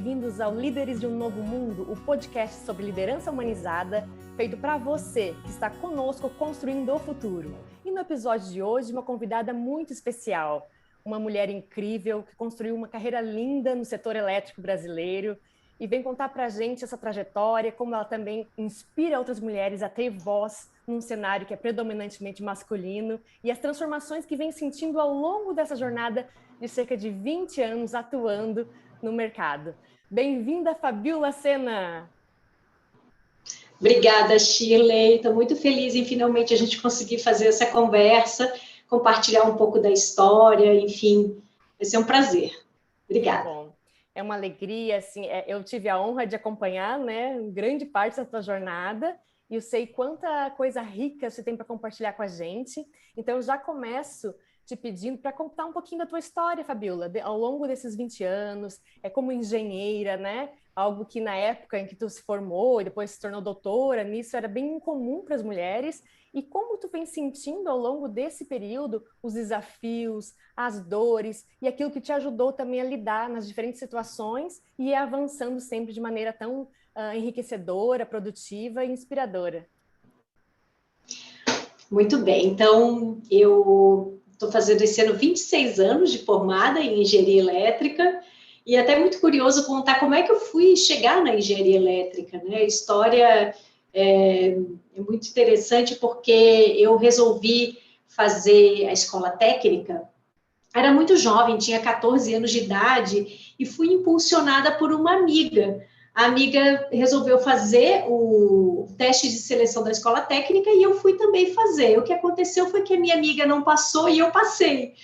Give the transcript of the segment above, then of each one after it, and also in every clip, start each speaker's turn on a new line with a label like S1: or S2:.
S1: bem-vindos ao Líderes de um Novo Mundo, o podcast sobre liderança humanizada, feito para você que está conosco construindo o futuro. E no episódio de hoje, uma convidada muito especial, uma mulher incrível que construiu uma carreira linda no setor elétrico brasileiro e vem contar para a gente essa trajetória, como ela também inspira outras mulheres a ter voz num cenário que é predominantemente masculino e as transformações que vem sentindo ao longo dessa jornada de cerca de 20 anos atuando no mercado. Bem-vinda, Fabiola Sena!
S2: Obrigada, Shirley. Estou muito feliz em finalmente a gente conseguir fazer essa conversa, compartilhar um pouco da história, enfim, vai ser um prazer. Obrigada.
S1: Bom, é uma alegria, assim, eu tive a honra de acompanhar, né, grande parte da tua jornada, e eu sei quanta coisa rica você tem para compartilhar com a gente. Então, eu já começo te pedindo para contar um pouquinho da tua história, Fabiola, ao longo desses 20 anos, como engenheira, né? Algo que na época em que tu se formou e depois se tornou doutora, nisso era bem incomum para as mulheres. E como tu vem sentindo ao longo desse período os desafios, as dores e aquilo que te ajudou também a lidar nas diferentes situações e ir avançando sempre de maneira tão enriquecedora, produtiva e inspiradora.
S2: Muito bem, então eu estou fazendo esse ano 26 anos de formada em engenharia elétrica e é até muito curioso contar como é que eu fui chegar na engenharia elétrica, né? A história é muito interessante porque eu resolvi fazer a escola técnica, era muito jovem, tinha 14 anos de idade e fui impulsionada por uma amiga. A amiga resolveu fazer o teste de seleção da escola técnica e eu fui também fazer. O que aconteceu foi que a minha amiga não passou e eu passei.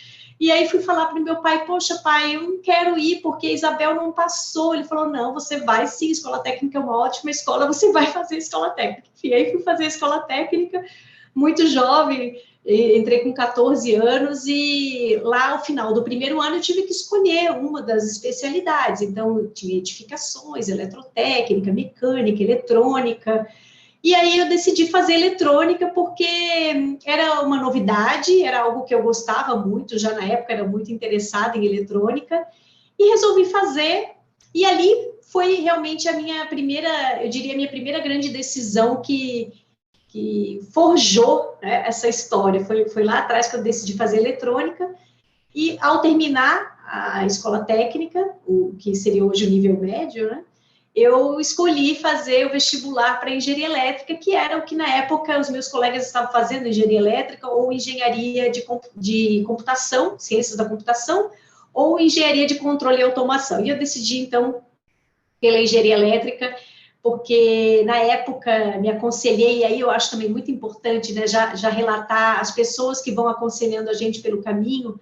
S2: E aí fui falar para o meu pai, poxa, pai, eu não quero ir porque a Isabel não passou. Ele falou, não, você vai sim, escola técnica é uma ótima escola, você vai fazer escola técnica. E aí fui fazer escola técnica, muito jovem, entrei com 14 anos e lá ao final do primeiro ano eu tive que escolher uma das especialidades. Então, eu tinha edificações, eletrotécnica, mecânica, eletrônica. E aí eu decidi fazer eletrônica porque era uma novidade, era algo que eu gostava muito, já na época era muito interessada em eletrônica, e resolvi fazer. E ali foi realmente a minha primeira, eu diria, a minha primeira grande decisão que forjou, né, essa história. Foi lá atrás que eu decidi fazer eletrônica, e ao terminar a escola técnica, o que seria hoje o nível médio, né, eu escolhi fazer o vestibular para engenharia elétrica, que era o que na época os meus colegas estavam fazendo, engenharia elétrica ou engenharia de computação, ciências da computação, ou engenharia de controle e automação. E eu decidi, então, pela engenharia elétrica, porque na época me aconselhei, e aí eu acho também muito importante, né, já relatar as pessoas que vão aconselhando a gente pelo caminho.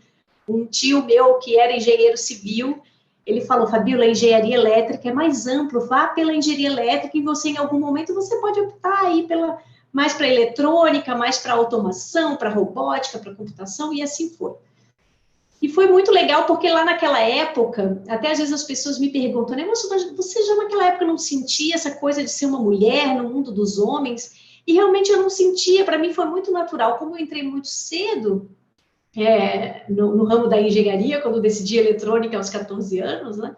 S2: Um tio meu que era engenheiro civil, ele falou, Fabiola, a engenharia elétrica é mais amplo, vá pela engenharia elétrica e você, em algum momento, você pode optar aí mais para eletrônica, mais para automação, para robótica, para computação, e assim foi. E foi muito legal, porque lá naquela época, até às vezes as pessoas me perguntam, né, mas você já naquela época não sentia essa coisa de ser uma mulher no mundo dos homens? E realmente eu não sentia, para mim foi muito natural. Como eu entrei muito cedo no ramo da engenharia, quando eu decidi eletrônica aos 14 anos, né,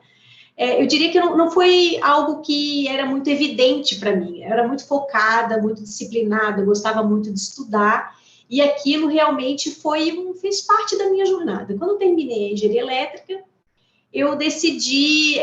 S2: eu diria que não foi algo que era muito evidente para mim. Eu era muito focada, muito disciplinada, eu gostava muito de estudar, e aquilo realmente fez parte da minha jornada. Quando eu terminei a engenharia elétrica, eu decidi,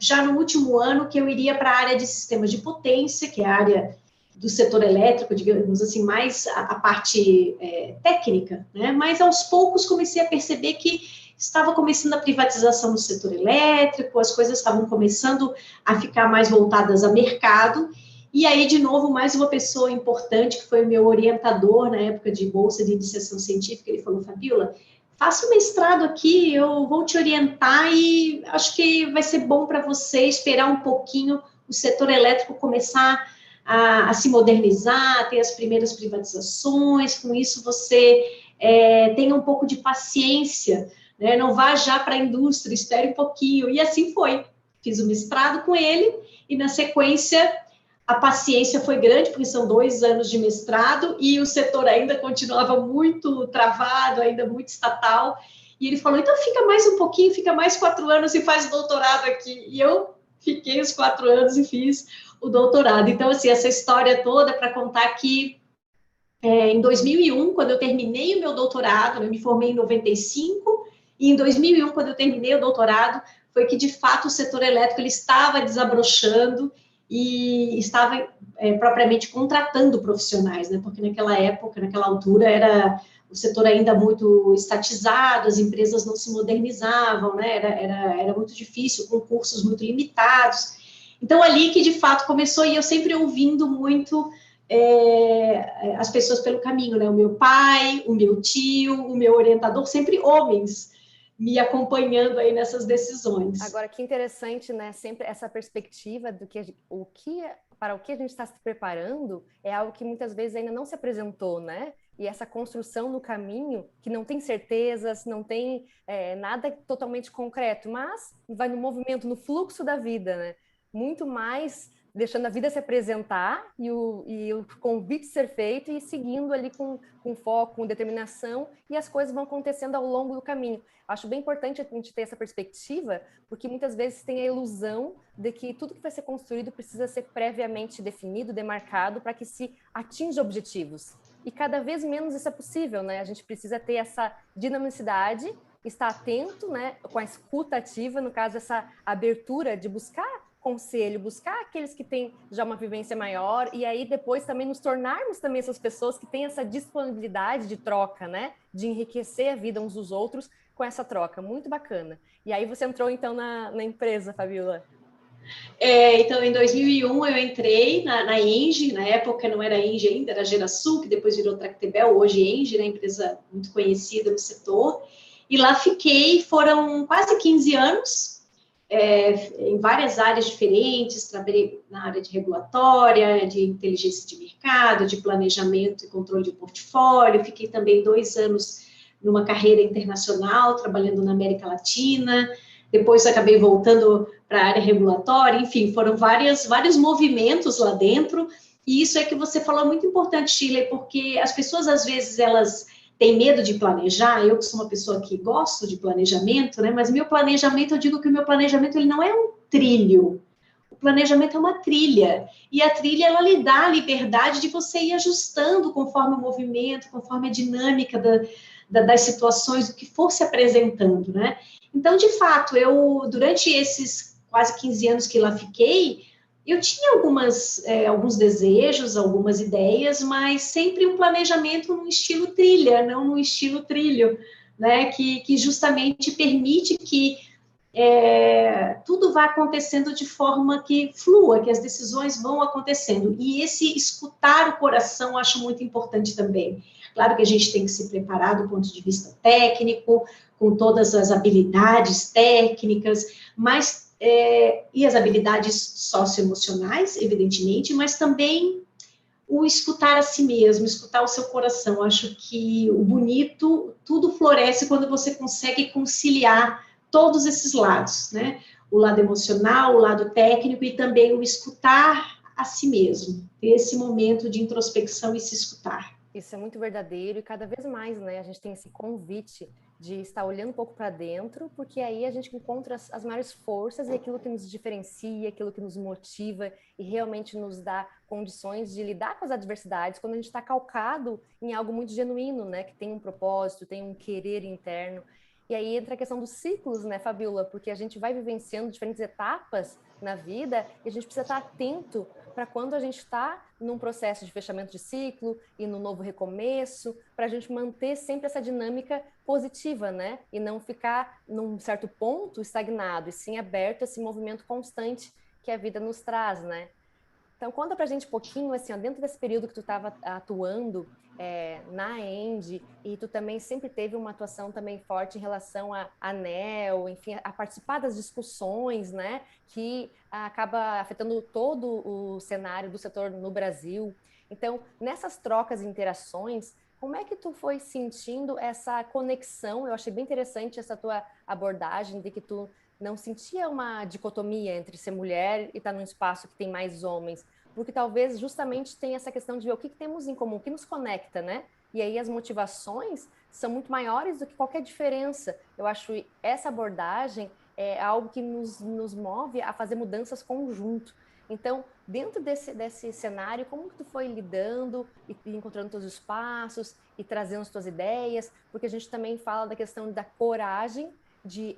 S2: já no último ano, que eu iria para a área de sistemas de potência, que é a área do setor elétrico, digamos assim, mais a parte técnica, né? Mas aos poucos comecei a perceber que estava começando a privatização do setor elétrico, as coisas estavam começando a ficar mais voltadas a mercado. E aí, de novo, mais uma pessoa importante, que foi o meu orientador na época de bolsa de iniciação científica, ele falou, Fabiola, faça um mestrado aqui, eu vou te orientar e acho que vai ser bom para você esperar um pouquinho o setor elétrico começar a se modernizar, ter as primeiras privatizações, com isso você tenha um pouco de paciência, né? Não vá já para a indústria, espere um pouquinho. E assim foi. Fiz o mestrado com ele e, na sequência, a paciência foi grande, porque são 2 anos de mestrado e o setor ainda continuava muito travado, ainda muito estatal. E ele falou, então fica mais um pouquinho, fica mais 4 anos e faz o doutorado aqui. E eu fiquei os 4 anos e fiz o doutorado. Então, assim, essa história toda para contar que em 2001, quando eu terminei o meu doutorado, eu me formei em 95, e em 2001, quando eu terminei o doutorado, foi que, de fato, o setor elétrico ele estava desabrochando e estava propriamente contratando profissionais, né? Porque naquela época, naquela altura, era o setor ainda muito estatizado, as empresas não se modernizavam, né? Era muito difícil, concursos muito limitados. Então, ali que, de fato, começou, e eu sempre ouvindo muito as pessoas pelo caminho, né? O meu pai, o meu tio, o meu orientador, sempre homens me acompanhando aí nessas decisões.
S1: Agora, que interessante, né? Sempre essa perspectiva do que para o que a gente está se preparando é algo que muitas vezes ainda não se apresentou, né? E essa construção no caminho, que não tem certezas, não tem nada totalmente concreto, mas vai no movimento, no fluxo da vida, né? Muito mais deixando a vida se apresentar e o convite ser feito e seguindo ali com foco, com determinação, e as coisas vão acontecendo ao longo do caminho. Acho bem importante a gente ter essa perspectiva, porque muitas vezes tem a ilusão de que tudo que vai ser construído precisa ser previamente definido, demarcado, para que se atinja objetivos. E cada vez menos isso é possível, né? A gente precisa ter essa dinamicidade, estar atento, né, com a escuta ativa, no caso, essa abertura de buscar conselho, buscar aqueles que têm já uma vivência maior, e aí depois também nos tornarmos também essas pessoas que têm essa disponibilidade de troca, né? De enriquecer a vida uns dos outros com essa troca. Muito bacana. E aí você entrou então na empresa, Fabiola?
S2: Então, em 2001 eu entrei na Engie, na época não era Engie ainda, era Gerasul, que depois virou Tractebel, hoje Engie, né, empresa muito conhecida no setor, e lá fiquei, foram quase 15 anos, em várias áreas diferentes, trabalhei na área de regulatória, de inteligência de mercado, de planejamento e controle de portfólio, fiquei também 2 anos numa carreira internacional, trabalhando na América Latina, depois acabei voltando para a área regulatória, enfim, foram vários movimentos lá dentro, e isso é que você falou muito importante, Shirley, porque as pessoas, às vezes, elas têm medo de planejar, eu que sou uma pessoa que gosto de planejamento, né, mas meu planejamento, eu digo que o meu planejamento, ele não é um trilho, o planejamento é uma trilha, e a trilha, ela lhe dá a liberdade de você ir ajustando conforme o movimento, conforme a dinâmica das situações, do que for se apresentando, né? Então, de fato, durante esses quase 15 anos que lá fiquei, eu tinha alguns desejos, algumas ideias, mas sempre um planejamento num estilo trilha, não num estilo trilho, né? Que justamente permite que tudo vá acontecendo de forma que flua, que as decisões vão acontecendo. E esse escutar o coração eu acho muito importante também. Claro que a gente tem que se preparar do ponto de vista técnico, com todas as habilidades técnicas, mas e as habilidades socioemocionais, evidentemente, mas também o escutar a si mesmo, escutar o seu coração. Acho que o bonito, tudo floresce quando você consegue conciliar todos esses lados, né? O lado emocional, o lado técnico e também o escutar a si mesmo, ter esse momento de introspecção e se escutar.
S1: Isso é muito verdadeiro e cada vez mais, né? A gente tem esse convite de estar olhando um pouco para dentro, porque aí a gente encontra as maiores forças e aquilo que nos diferencia, aquilo que nos motiva e realmente nos dá condições de lidar com as adversidades quando a gente está calcado em algo muito genuíno, né? Que tem um propósito, tem um querer interno. E aí entra a questão dos ciclos, né, Fabiola? Porque a gente vai vivenciando diferentes etapas na vida e a gente precisa estar atento para quando a gente está num processo de fechamento de ciclo e no novo recomeço, para a gente manter sempre essa dinâmica positiva, né? E não ficar num certo ponto estagnado, e sim aberto a esse movimento constante que a vida nos traz, né? Então, conta pra gente um pouquinho, assim, ó, dentro desse período que tu estava atuando na Engie, e tu também sempre teve uma atuação também forte em relação à ANEEL, enfim, a participar das discussões, né, que acaba afetando todo o cenário do setor no Brasil. Então, nessas trocas e interações, como é que tu foi sentindo essa conexão? Eu achei bem interessante essa tua abordagem de que tu não sentia uma dicotomia entre ser mulher e estar num espaço que tem mais homens, porque talvez justamente tenha essa questão de ver o que temos em comum, o que nos conecta, né? E aí as motivações são muito maiores do que qualquer diferença. Eu acho essa abordagem é algo que nos move a fazer mudanças conjunto. Então, dentro desse cenário, como que tu foi lidando e encontrando teus espaços e trazendo as tuas ideias? Porque a gente também fala da questão da coragem de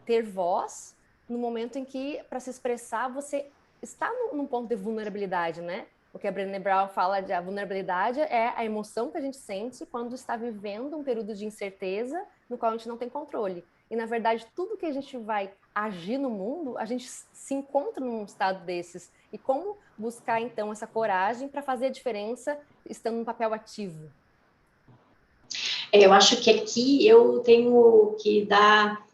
S1: ter voz no momento em que, para se expressar, você está num ponto de vulnerabilidade, né? O que a Brené Brown fala de a vulnerabilidade é a emoção que a gente sente quando está vivendo um período de incerteza no qual a gente não tem controle. E, na verdade, tudo que a gente vai agir no mundo, a gente se encontra num estado desses. E como buscar, então, essa coragem para fazer a diferença estando no papel ativo?
S2: Eu acho que aqui eu tenho que dar,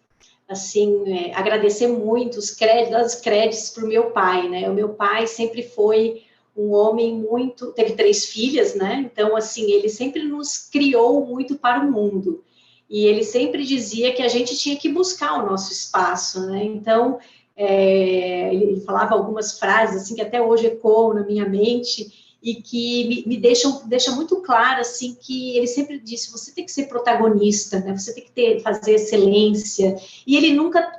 S2: assim, agradecer muito os créditos para o meu pai, né? O meu pai sempre foi um homem muito... Teve 3 filhas, né? Então, assim, ele sempre nos criou muito para o mundo. E ele sempre dizia que a gente tinha que buscar o nosso espaço, né? Então, ele falava algumas frases, assim, que até hoje ecoam na minha mente e que me deixa muito claro, assim, que ele sempre disse, você tem que ser protagonista, né? Você tem que fazer excelência. E ele nunca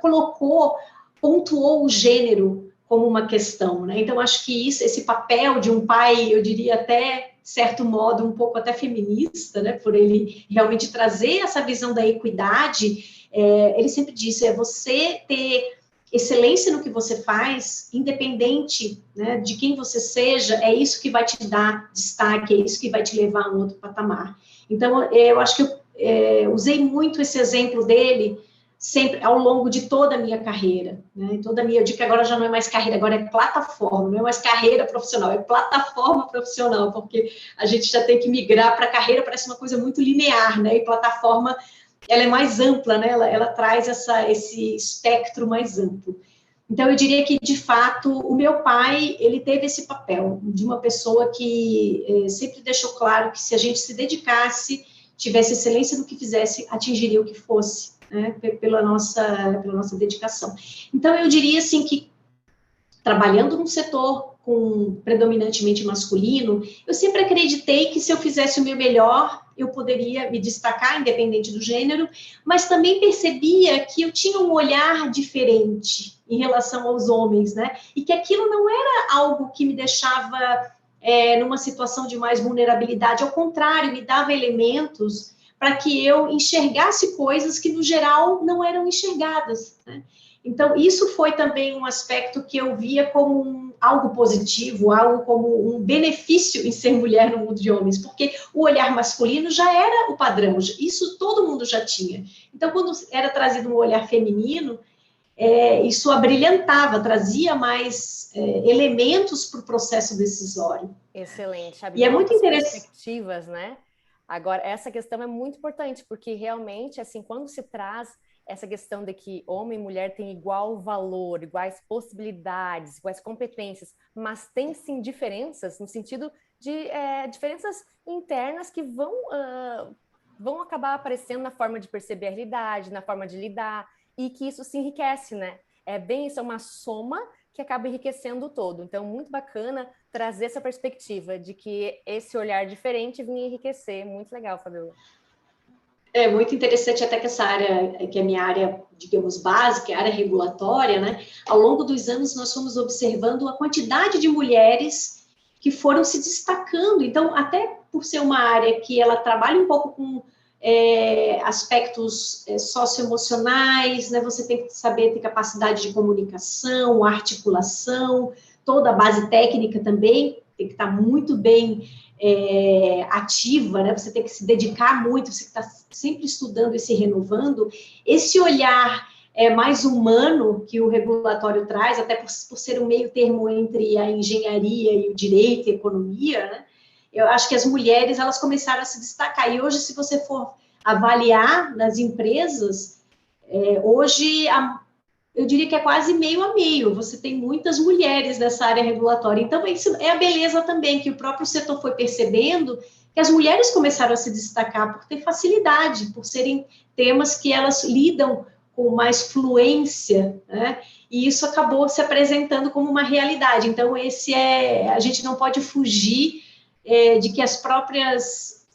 S2: pontuou o gênero como uma questão, né? Então, acho que esse papel de um pai, eu diria até, de certo modo, um pouco até feminista, né? Por ele realmente trazer essa visão da equidade, ele sempre disse, você ter excelência no que você faz, independente, né, de quem você seja, é isso que vai te dar destaque, é isso que vai te levar a um outro patamar. Então, eu acho que eu usei muito esse exemplo dele sempre ao longo de toda a minha carreira, né? Eu digo que agora já não é mais carreira, agora é plataforma, não é mais carreira profissional, é plataforma profissional, porque a gente já tem que migrar para a carreira, parece uma coisa muito linear, né? E plataforma, ela é mais ampla, né? Ela traz esse espectro mais amplo. Então, eu diria que, de fato, o meu pai, ele teve esse papel de uma pessoa que sempre deixou claro que se a gente se dedicasse, tivesse excelência no que fizesse, atingiria o que fosse, né? Pela nossa dedicação. Então, eu diria, assim, que trabalhando num setor predominantemente masculino, eu sempre acreditei que se eu fizesse o meu melhor, eu poderia me destacar, independente do gênero, mas também percebia que eu tinha um olhar diferente em relação aos homens, né? E que aquilo não era algo que me deixava numa situação de mais vulnerabilidade, ao contrário, me dava elementos para que eu enxergasse coisas que, no geral, não eram enxergadas, né? Então, isso foi também um aspecto que eu via como algo positivo, algo como um benefício em ser mulher no mundo de homens, porque o olhar masculino já era o padrão, isso todo mundo já tinha. Então, quando era trazido um olhar feminino, isso abrilhantava, trazia mais elementos para o processo decisório.
S1: Excelente,
S2: e é muito interessante.
S1: Perspectivas, né? Agora, essa questão é muito importante, porque realmente, assim, quando se traz essa questão de que homem e mulher têm igual valor, iguais possibilidades, iguais competências, mas tem sim diferenças, no sentido de diferenças internas que vão acabar aparecendo na forma de perceber a realidade, na forma de lidar, e que isso se enriquece, né? Isso é uma soma que acaba enriquecendo o todo. Então, muito bacana trazer essa perspectiva de que esse olhar diferente vinha enriquecer. Muito legal, Fabiola.
S2: É muito interessante até que essa área, que é a minha área, digamos, básica, a área regulatória, né? Ao longo dos anos, nós fomos observando a quantidade de mulheres que foram se destacando. Então, até por ser uma área que ela trabalha um pouco com aspectos socioemocionais, né? Você tem que saber ter capacidade de comunicação, articulação, toda a base técnica também tem que estar muito bem ativa, né? Você tem que se dedicar muito, você está sempre estudando e se renovando. Esse olhar mais humano que o regulatório traz, até por ser um meio termo entre a engenharia e o direito e a economia, né? Eu acho que as mulheres, elas começaram a se destacar. E hoje, se você for avaliar nas empresas, hoje eu diria que é quase meio a meio, você tem muitas mulheres nessa área regulatória, então isso é a beleza também, que o próprio setor foi percebendo que as mulheres começaram a se destacar por ter facilidade, por serem temas que elas lidam com mais fluência, né? E isso acabou se apresentando como uma realidade. Então, a gente não pode fugir de que as próprias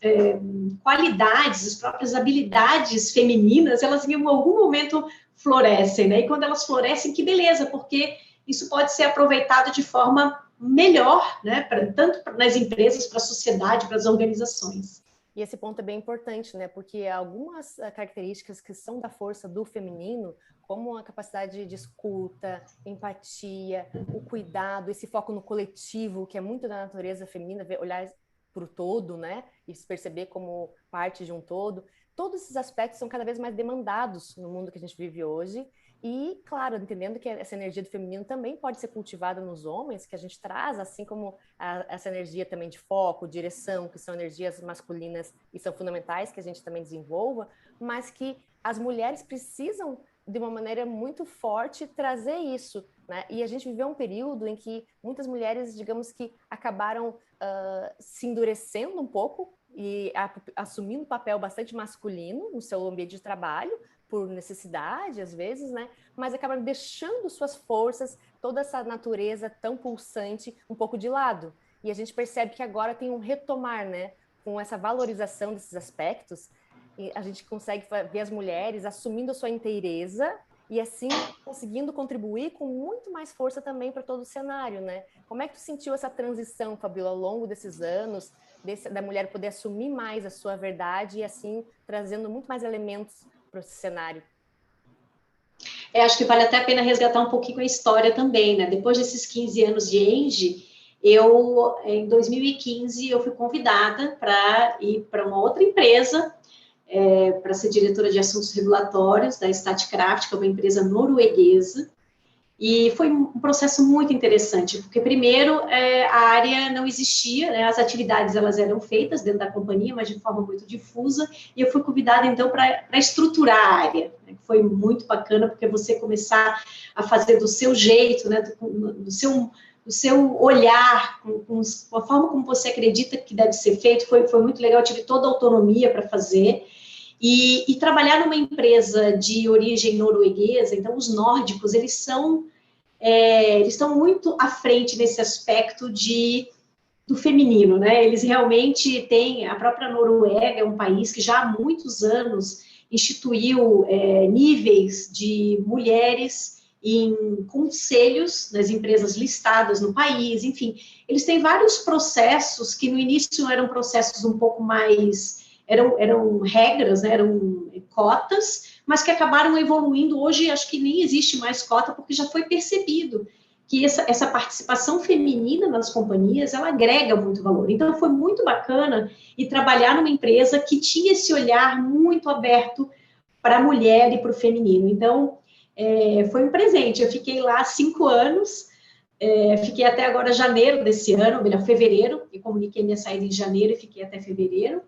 S2: qualidades, as próprias habilidades femininas, elas em algum momento florescem, né? E quando elas florescem, que beleza, porque isso pode ser aproveitado de forma melhor, né? Tanto nas empresas, para a sociedade, para as organizações.
S1: E esse ponto é bem importante, né? Porque algumas características que são da força do feminino, como a capacidade de escuta, empatia, o cuidado, esse foco no coletivo, que é muito da natureza feminina, olhar para o todo, né? E se perceber como parte de um todo. Todos esses aspectos são cada vez mais demandados no mundo que a gente vive hoje. E, claro, entendendo que essa energia do feminino também pode ser cultivada nos homens, que a gente traz, assim como essa energia também de foco, direção, que são energias masculinas e são fundamentais que a gente também desenvolva, mas que as mulheres precisam, de uma maneira muito forte, trazer isso, né? E a gente viveu um período em que muitas mulheres, digamos que, acabaram se endurecendo um pouco e assumindo um papel bastante masculino no seu ambiente de trabalho, por necessidade, às vezes, né? Mas acabaram deixando suas forças, toda essa natureza tão pulsante, um pouco de lado. E a gente percebe que agora tem um retomar, né? Com essa valorização desses aspectos, e a gente consegue ver as mulheres assumindo a sua inteireza e, assim, conseguindo contribuir com muito mais força também para todo o cenário, né? Como é que tu sentiu essa transição, Fabíola, ao longo desses anos, da mulher poder assumir mais a sua verdade e, assim, trazendo muito mais elementos para esse cenário?
S2: Acho que vale até a pena resgatar um pouquinho a história também, né? Depois desses 15 anos de Engie, em 2015, eu fui convidada para ir para uma outra empresa, para ser diretora de assuntos regulatórios da Statkraft, que é uma empresa norueguesa. E foi um processo muito interessante, porque primeiro a área não existia, né? As atividades elas eram feitas dentro da companhia, mas de forma muito difusa, e eu fui convidada então para estruturar a área, né? Foi muito bacana, porque você começar a fazer do seu jeito, né? do seu olhar, com a forma como você acredita que deve ser feito, foi muito legal, eu tive toda a autonomia para fazer. E trabalhar numa empresa de origem norueguesa, então os nórdicos, eles estão muito à frente nesse aspecto do feminino, né? Eles realmente têm, a própria Noruega é um país que já há muitos anos instituiu níveis de mulheres em conselhos nas empresas listadas no país, enfim, eles têm vários processos que no início eram processos um pouco mais... Eram regras, né, eram cotas, mas que acabaram evoluindo. Hoje, acho que nem existe mais cota, porque já foi percebido que essa participação feminina nas companhias, ela agrega muito valor. Então, foi muito bacana e trabalhar numa empresa que tinha esse olhar muito aberto para a mulher e para o feminino. Então, foi um presente. Eu fiquei lá 5 anos, fiquei até agora janeiro desse ano, ou melhor, fevereiro, e comuniquei minha saída em janeiro e fiquei até fevereiro.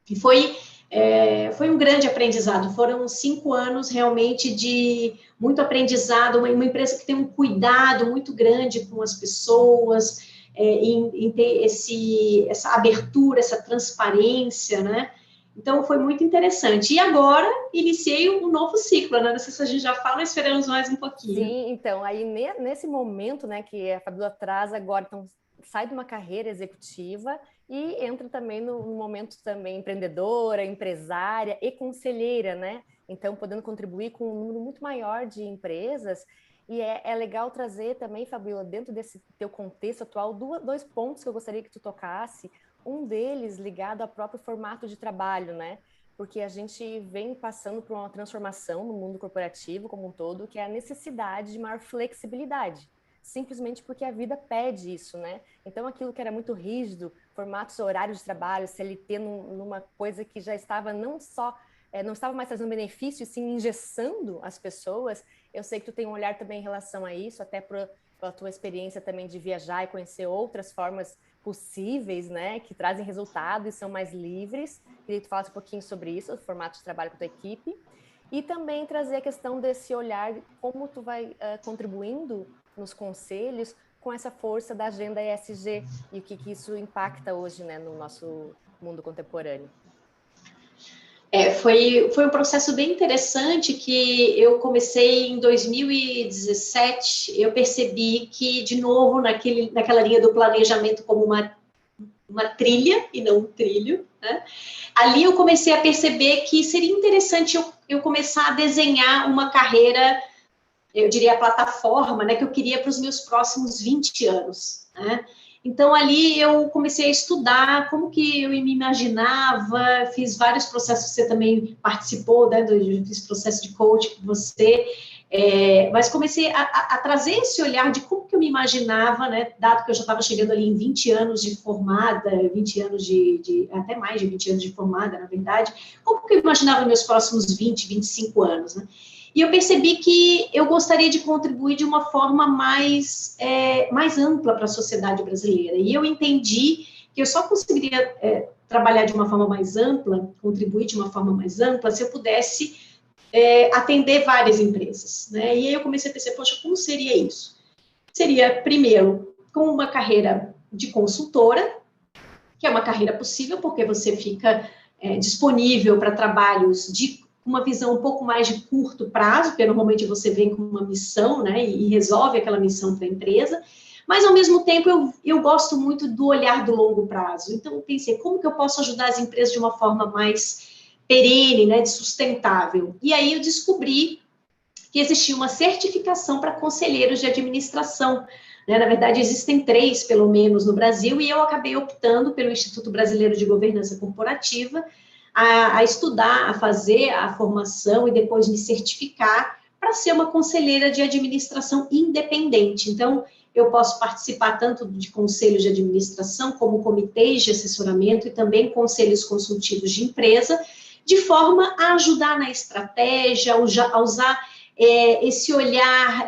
S2: E foi um grande aprendizado, foram 5 anos realmente de muito aprendizado, uma empresa que tem um cuidado muito grande com as pessoas, em ter essa abertura, essa transparência, né? Então, foi muito interessante. E agora, iniciei um novo ciclo, né? Não sei se a gente já fala, esperamos mais um pouquinho.
S1: Sim, então, aí nesse momento, né, que a Fabíola traz agora, então, sai de uma carreira executiva e entra também no momento também empreendedora, empresária e conselheira, né? Então, podendo contribuir com um número muito maior de empresas. E é legal trazer também, Fabíola, dentro desse teu contexto atual, 2 pontos que eu gostaria que tu tocasse. Um deles ligado ao próprio formato de trabalho, né? Porque a gente vem passando por uma transformação no mundo corporativo como um todo, que é a necessidade de maior flexibilidade. Simplesmente porque a vida pede isso, né? Então, aquilo que era muito rígido, formatos horários de trabalho, CLT, numa coisa que já estava não estava mais trazendo benefício, e sim engessando as pessoas. Eu sei que tu tem um olhar também em relação a isso, até pela tua experiência também de viajar e conhecer outras formas possíveis, né? Que trazem resultado e são mais livres. Queria que tu falasse um pouquinho sobre isso, o formato de trabalho com a tua equipe. E também trazer a questão desse olhar, como tu vai contribuindo nos conselhos com essa força da agenda ESG e o que isso impacta hoje, né, no nosso mundo contemporâneo.
S2: Foi um processo bem interessante que eu comecei em 2017, eu percebi que, de novo, naquela linha do planejamento como uma trilha e não um trilho, né? Ali eu comecei a perceber que seria interessante eu começar a desenhar uma carreira, eu diria, a plataforma, né, que eu queria para os meus próximos 20 anos, né? Então, ali eu comecei a estudar como que eu me imaginava, fiz vários processos, você também participou, né, eu fiz processo de coaching com você, mas comecei a trazer esse olhar de como que eu me imaginava, né, dado que eu já estava chegando ali em 20 anos de formada, 20 anos até mais de 20 anos de formada, na verdade, como que eu imaginava meus próximos 20, 25 anos, né? E eu percebi que eu gostaria de contribuir de uma forma mais ampla para a sociedade brasileira. E eu entendi que eu só conseguiria trabalhar de uma forma mais ampla, contribuir de uma forma mais ampla, se eu pudesse atender várias empresas, né? E aí eu comecei a pensar, poxa, como seria isso? Seria, primeiro, com uma carreira de consultora, que é uma carreira possível, porque você fica disponível para trabalhos de uma visão um pouco mais de curto prazo, porque normalmente você vem com uma missão, né, e resolve aquela missão para a empresa, mas ao mesmo tempo eu gosto muito do olhar do longo prazo. Então eu pensei, como que eu posso ajudar as empresas de uma forma mais perene, né, de sustentável? E aí eu descobri que existia uma certificação para conselheiros de administração, né? Na verdade, existem 3, pelo menos, no Brasil, e eu acabei optando pelo Instituto Brasileiro de Governança Corporativa, a estudar, a fazer a formação e depois me certificar para ser uma conselheira de administração independente. Então, eu posso participar tanto de conselhos de administração, como comitês de assessoramento e também conselhos consultivos de empresa, de forma a ajudar na estratégia, a usar esse olhar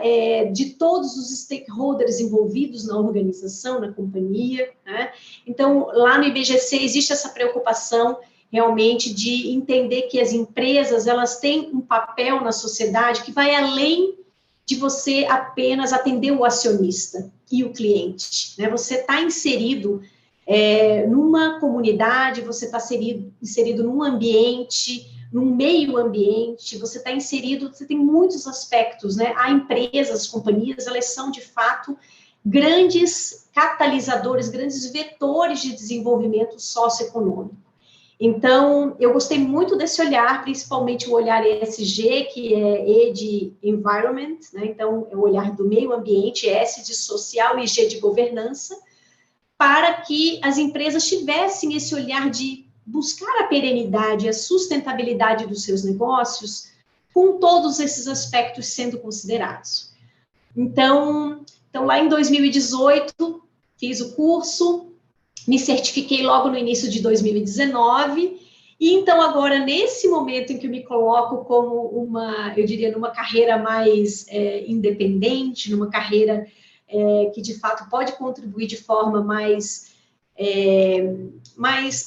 S2: de todos os stakeholders envolvidos na organização, na companhia, né? Então, lá no IBGC existe essa preocupação realmente de entender que as empresas, elas têm um papel na sociedade que vai além de você apenas atender o acionista e o cliente, né? Você está inserido numa comunidade, você está inserido num ambiente, num meio ambiente, você está inserido, você tem muitos aspectos, né? A empresa, as companhias, elas são, de fato, grandes catalisadores, grandes vetores de desenvolvimento socioeconômico. Então, eu gostei muito desse olhar, principalmente o olhar ESG, que é E de Environment, né? Então, é o olhar do meio ambiente, S de social e G de governança, para que as empresas tivessem esse olhar de buscar a perenidade, a sustentabilidade dos seus negócios, com todos esses aspectos sendo considerados. Então lá em 2018, fiz o curso, me certifiquei logo no início de 2019, e então agora, nesse momento em que eu me coloco como eu diria, numa carreira mais independente, numa carreira que de fato pode contribuir de forma mais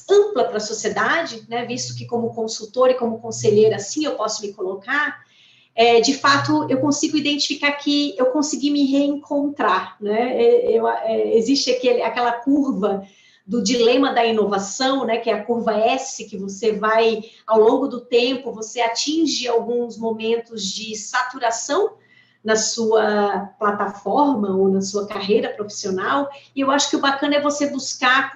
S2: ampla para a sociedade, né, visto que como consultora e como conselheira, assim eu posso me colocar, de fato eu consigo identificar que eu consegui me reencontrar, né? Existe aquela curva do dilema da inovação, né, que é a curva S, que você vai, ao longo do tempo, você atinge alguns momentos de saturação na sua plataforma ou na sua carreira profissional, e eu acho que o bacana é você buscar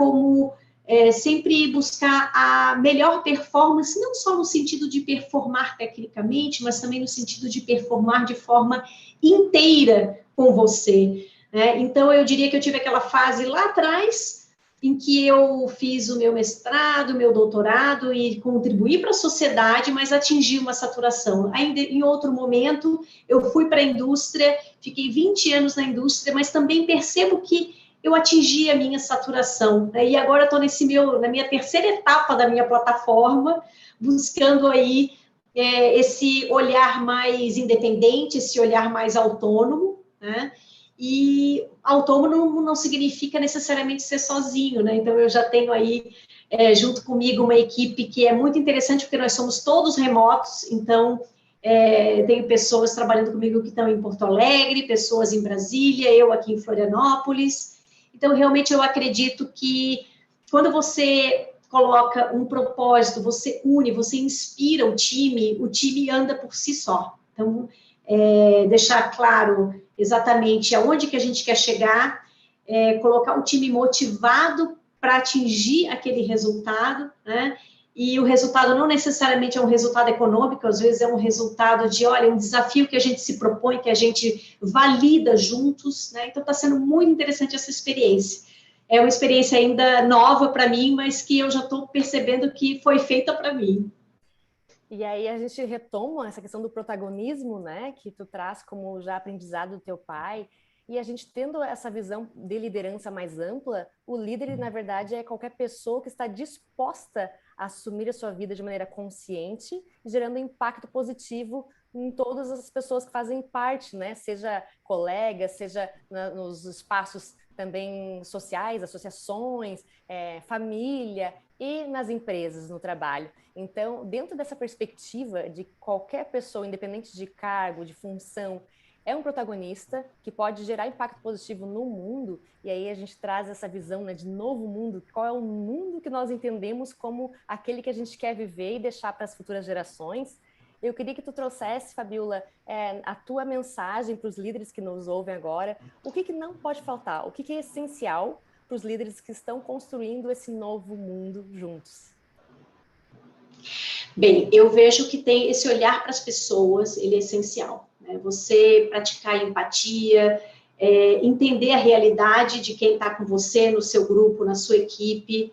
S2: sempre buscar a melhor performance, não só no sentido de performar tecnicamente, mas também no sentido de performar de forma inteira com você, né? Então, eu diria que eu tive aquela fase lá atrás, em que eu fiz o meu mestrado, o meu doutorado e contribuí para a sociedade, mas atingi uma saturação. Ainda em outro momento, eu fui para a indústria, fiquei 20 anos na indústria, mas também percebo que eu atingi a minha saturação, né? E agora estou na minha terceira etapa da minha plataforma, buscando aí esse olhar mais independente, esse olhar mais autônomo, né? E autônomo não significa necessariamente ser sozinho, né? Então, eu já tenho aí, junto comigo, uma equipe que é muito interessante, porque nós somos todos remotos, então, tenho pessoas trabalhando comigo que estão em Porto Alegre, pessoas em Brasília, eu aqui em Florianópolis. Então, realmente, eu acredito que quando você coloca um propósito, você une, você inspira o time anda por si só. Então, deixar claro exatamente aonde que a gente quer chegar, colocar o time motivado para atingir aquele resultado, né? E o resultado não necessariamente é um resultado econômico, às vezes é um resultado de, olha, um desafio que a gente se propõe, que a gente valida juntos, né? Então, está sendo muito interessante essa experiência. É uma experiência ainda nova para mim, mas que eu já estou percebendo que foi feita para mim.
S1: E aí a gente retoma essa questão do protagonismo, né, que tu traz como já aprendizado do teu pai, e a gente tendo essa visão de liderança mais ampla, o líder, na verdade, é qualquer pessoa que está disposta a assumir a sua vida de maneira consciente, gerando impacto positivo em todas as pessoas que fazem parte, né, seja colegas, seja nos espaços também sociais, associações, família e nas empresas, no trabalho. Então, dentro dessa perspectiva de qualquer pessoa, independente de cargo, de função, é um protagonista que pode gerar impacto positivo no mundo, e aí a gente traz essa visão, né, de novo mundo, qual é o mundo que nós entendemos como aquele que a gente quer viver e deixar para as futuras gerações. Eu queria que tu trouxesse, Fabiola, a tua mensagem para os líderes que nos ouvem agora. O que não pode faltar? O que é essencial para os líderes que estão construindo esse novo mundo juntos?
S2: Bem, eu vejo que tem esse olhar para as pessoas, ele é essencial, né? Você praticar empatia, entender a realidade de quem está com você, no seu grupo, na sua equipe,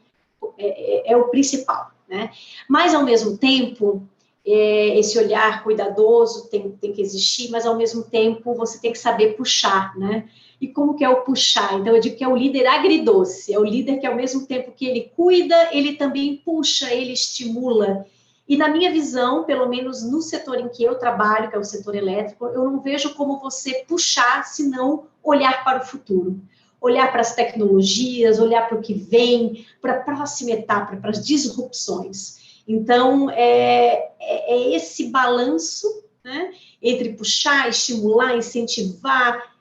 S2: é o principal, né? Mas, ao mesmo tempo, esse olhar cuidadoso tem que existir, mas, ao mesmo tempo, você tem que saber puxar, né? E como que é o puxar? Então, eu digo que é o líder agridoce, é o líder que, ao mesmo tempo que ele cuida, ele também puxa, ele estimula. E na minha visão, pelo menos no setor em que eu trabalho, que é o setor elétrico, eu não vejo como você puxar, senão olhar para o futuro. Olhar para as tecnologias, olhar para o que vem, para a próxima etapa, para as disrupções. Então, é esse balanço, né, entre puxar, estimular, incentivar,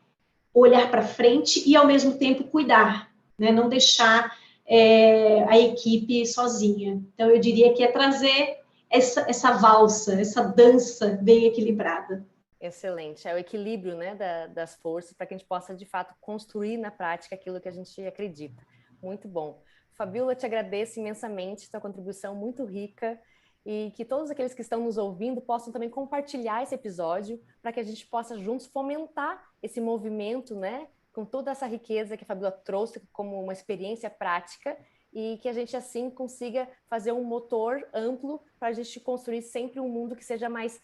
S2: olhar para frente e, ao mesmo tempo, cuidar, né, não deixar a equipe sozinha. Então, eu diria que é trazer essa valsa, essa dança bem equilibrada.
S1: Excelente. É o equilíbrio, né, das forças para que a gente possa, de fato, construir na prática aquilo que a gente acredita. Muito bom. Fabiola, eu te agradeço imensamente, tua contribuição muito rica, e que todos aqueles que estão nos ouvindo possam também compartilhar esse episódio para que a gente possa juntos fomentar esse movimento, né, com toda essa riqueza que a Fabiola trouxe como uma experiência prática, e que a gente assim consiga fazer um motor amplo para a gente construir sempre um mundo que seja mais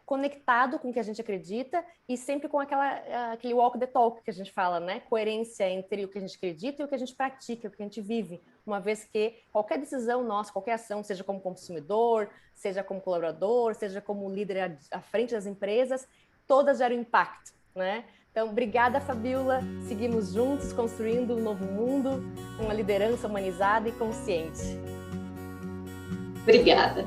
S1: conectado com o que a gente acredita e sempre com aquele walk the talk que a gente fala, né? Coerência entre o que a gente acredita e o que a gente pratica, o que a gente vive, uma vez que qualquer decisão nossa, qualquer ação, seja como consumidor, seja como colaborador, seja como líder à frente das empresas, todas geram impacto, né? Então, obrigada, Fabiola. Seguimos juntos construindo um novo mundo, uma liderança humanizada e consciente.
S2: Obrigada.